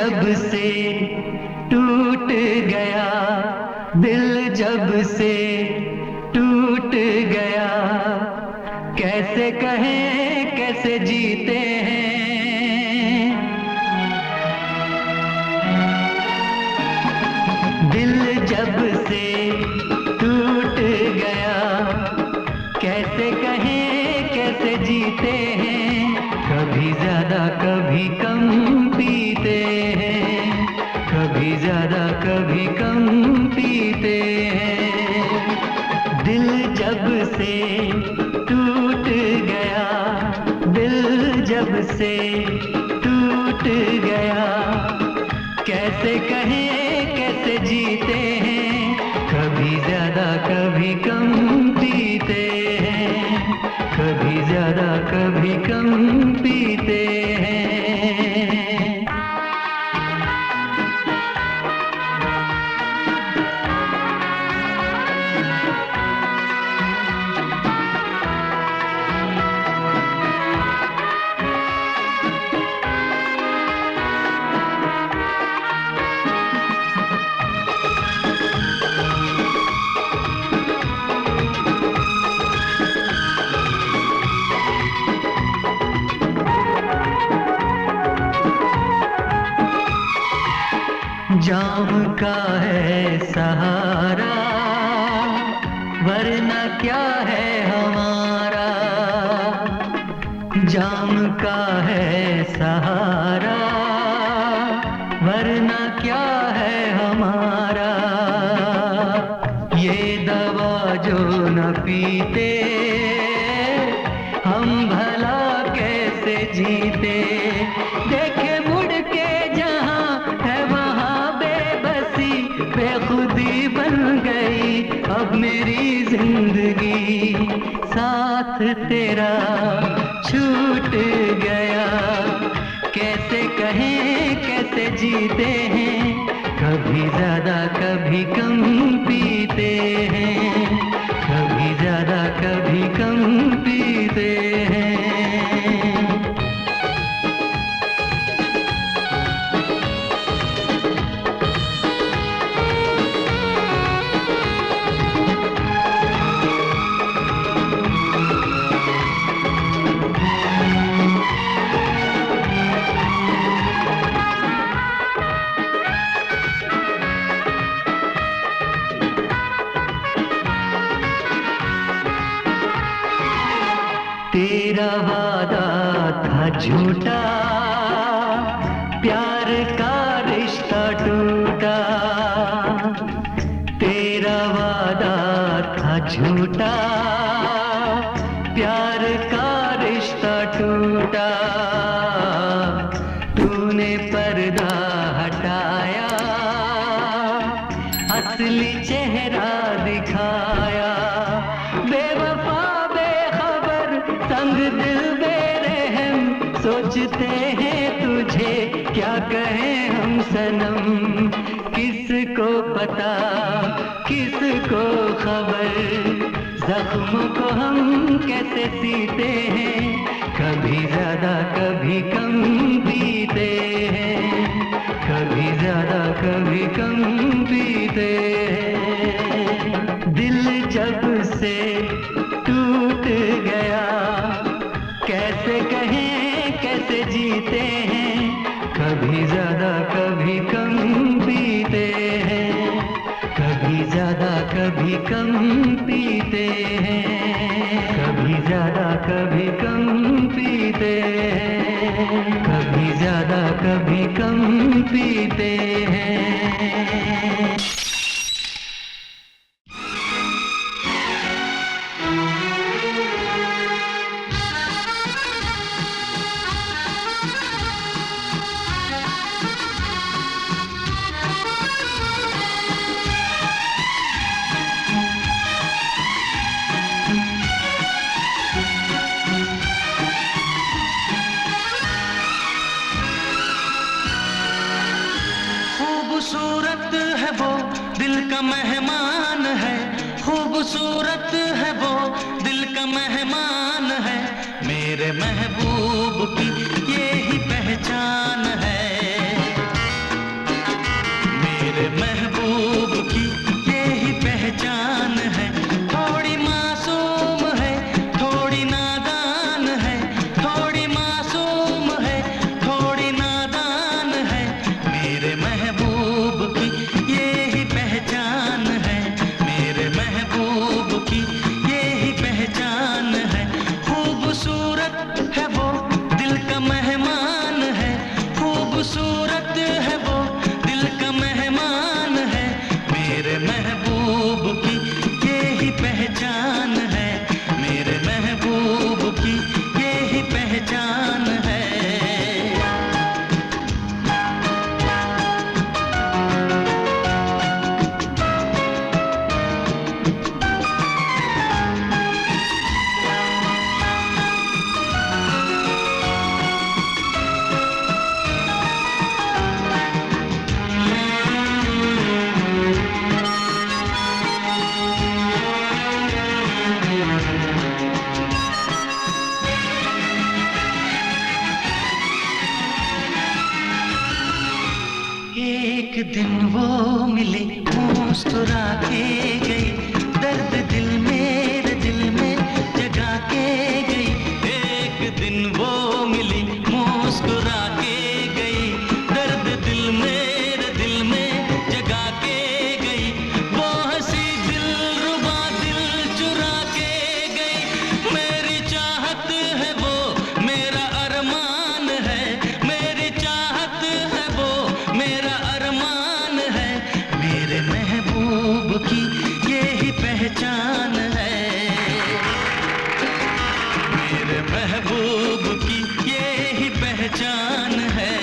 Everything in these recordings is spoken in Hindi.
जब से टूट गया, दिल जब से टूट गया, कैसे कहें कैसे जीते हैं। दिल जब से टूट गया, कैसे कहें कैसे जीते हैं। कभी ज्यादा कभी कम पीते हैं, कभी ज्यादा कभी कम पीते हैं। दिल जब से टूट गया, दिल जब से टूट गया, कैसे कहें कैसे जीते हैं। कभी ज्यादा कभी कम पीते हैं, कभी ज्यादा कभी कम पीते हैं। जाम का है सहारा, वरना क्या है हमारा। जाम का है सहारा, वरना क्या है हमारा। ये दवा जो न पीते, हम भला कैसे जीते। देखे मुड़ के जहां है वहां बेबसी, बेखुदी बन गई अब मेरी जिंदगी। साथ तेरा छूट गया, कैसे कहें कैसे जीते हैं। कभी ज्यादा कभी कम पीते हैं, कभी ज्यादा कभी कम पीते हैं। तेरा वादा था झूठा, प्यार का रिश्ता टूटा। तेरा वादा था झूठा, प्यार का रिश्ता टूटा। तूने पर्दा हटाया, असली चेहरा दिखाया। बेवफा संग दिल बेरहम, सोचते हैं तुझे क्या कहें हम सनम। किसको पता किसको खबर, जख्मों को हम कैसे सीते हैं। कभी ज्यादा कभी कम पीते हैं, कभी ज्यादा कभी कम पीते हैं। दिल जब से टूट गया, कैसे कहें कैसे जीते हैं। कभी ज्यादा कभी कम पीते हैं, कभी ज्यादा कभी कम पीते हैं। कभी ज्यादा कभी कम पीते हैं, कभी ज्यादा कभी कम पीते हैं। खूबसूरत है वो दिल का मेहमान है, खूबसूरत है वो दिल का मेहमान है। मेरे महबूब की ये ही पहचान है। पहचान है, मेरे महबूब की यही पहचान है। एक दिन वो मिली, मुस्कुरा के गई, दर्द दिल मेरे दिल में जगा के गई। एक दिन वो मिली, मुस्कुरा के गई, दर्द दिल मेरे दिल में जगा के गई। वो हंसी दिलरुबा दिल चुरा के गई। मेरी चाहत है वो मेरा अरमान है, मेरी चाहत है वो मेरा अरमान है। मेरे महबूब की यही पहचान है, मेरे महबूब की यही पहचान है।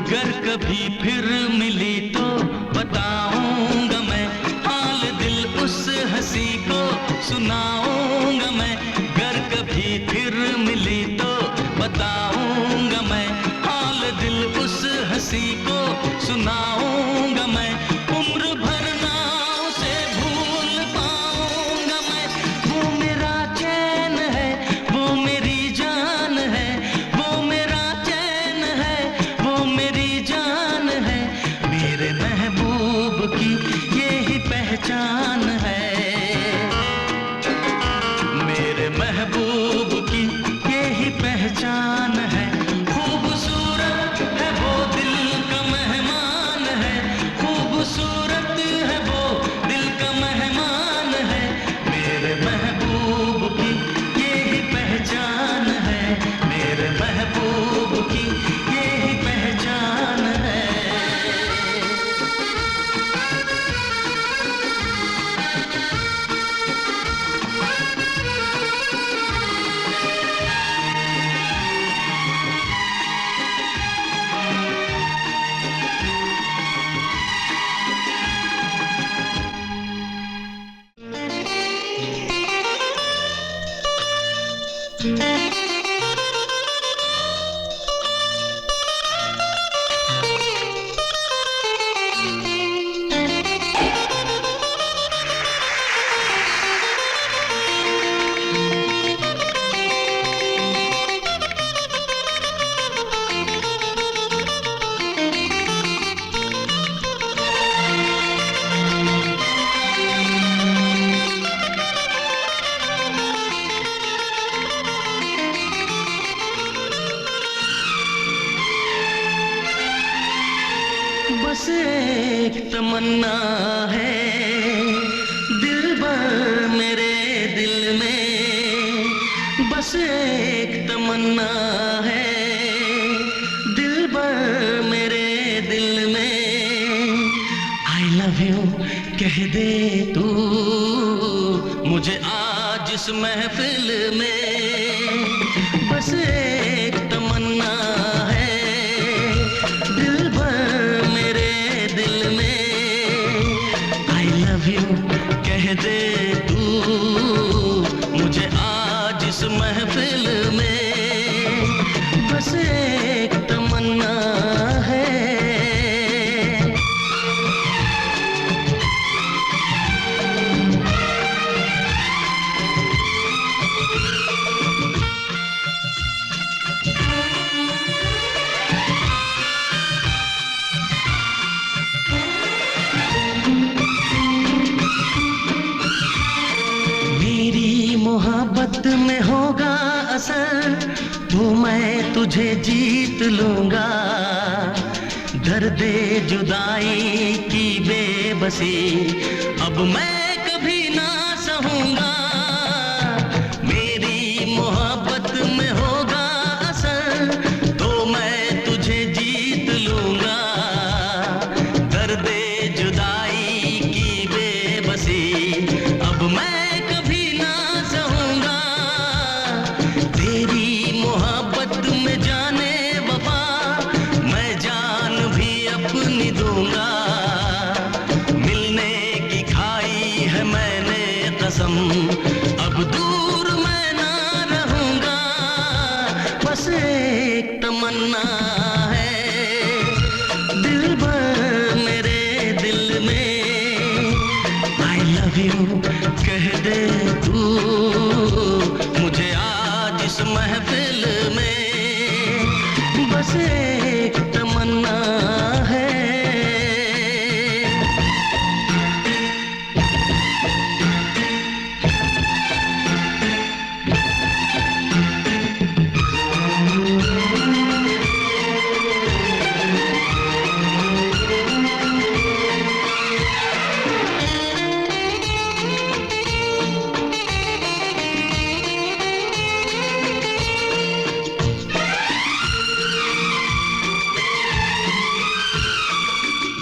अगर कभी फिर मिली तो बताऊंगा मैं, हाल दिल उस हंसी को सुनाऊंगा मैं। अगर कभी फिर मिली तो बताऊंगा मैं, हाल दिल उस हंसी को सुनाऊंगा मैं। उम्र भर ना उसे भूल पाऊंगा मैं। वो मेरा चैन है, वो मेरी जान है, वो मेरा चैन है, वो मेरी जान है। मेरे महबूब की यही पहचान है, मेरे महबूब की यही पहचान है। खूबसूरत है वो दिल का मेहमान है, खूबसूरत है वो दिल का मेहमान है। मेरे महबूब की यही पहचान है, मेरे महबूब की यही पहचान है। बस एक तमन्ना है दिल भर मेरे दिल में, बस एक तमन्ना है दिल भर मेरे दिल में। आई लव यू कह दे तू मुझे आज इस महफिल में। बस एक तमन्ना है दिल भर मेरे दिल में। आई लव यू कह दे तू मुझे आज इस महफिल में। बस एक तमन्ना है। मोहब्बत में होगा असर वो मैं तुझे जीत लूंगा। दर्दे जुदाई की बेबसी अब मैं कभी ना सहूंगा। मेरी मोहब्बत में होगा असर तो मैं तुझे जीत लूंगा। दर्दे जुदाई की बेबसी अब मैं कभी ना सहूंगा। तेरी मोहब्बत में जाने वफा मैं जान भी अपनी दूंगा। मिलने की खाई है मैंने कसम अब दूर मैं ना रहूंगा। बस एक तमन्ना है दिलबर मेरे दिल में। I love you कह दे तू मुझे आज इस महफिल में। बस एक तमन्ना है।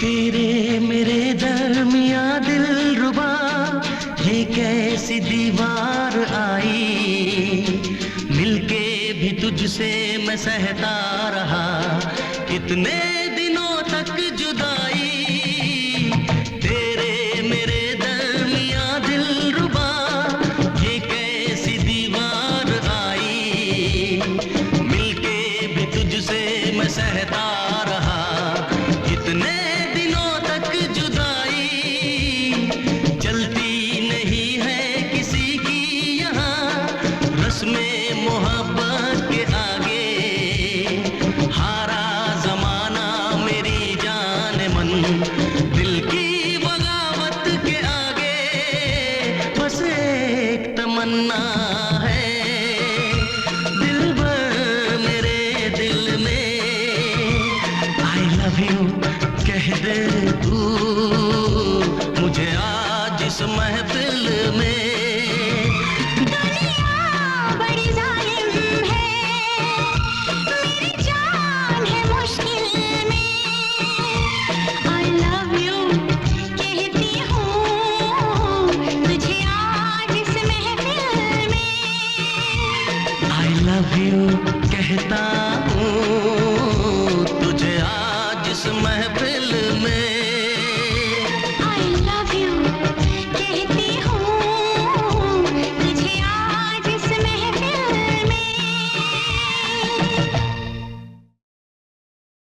तेरे मेरे दरमिया दिलरुबा ये कैसी दीवार आई। मिलके भी तुझसे मैं सहता रहा कितने दिनों तक जुदाई। तेरे मेरे दरमिया दिलरुबा ये कैसी दीवार आई। मिलके भी तुझसे मैं सहता रहा कितने दिनों तक जुदाई। चलती नहीं है किसी की यहाँ रस्में मोहब्बत के आगे। हारा जमाना मेरी जान मन दिल की बगावत के आगे। बस एक तमन्ना है दिलबर मेरे दिल में। I love you कह दे तू मुझे आज इस महफिल में। दुनिया बड़ी जालिम है मेरी जान है मुश्किल में। I love you कहती हूँ तुझे आज इस महफिल में। I love you कहता हूँ तुझे आज इस महफिल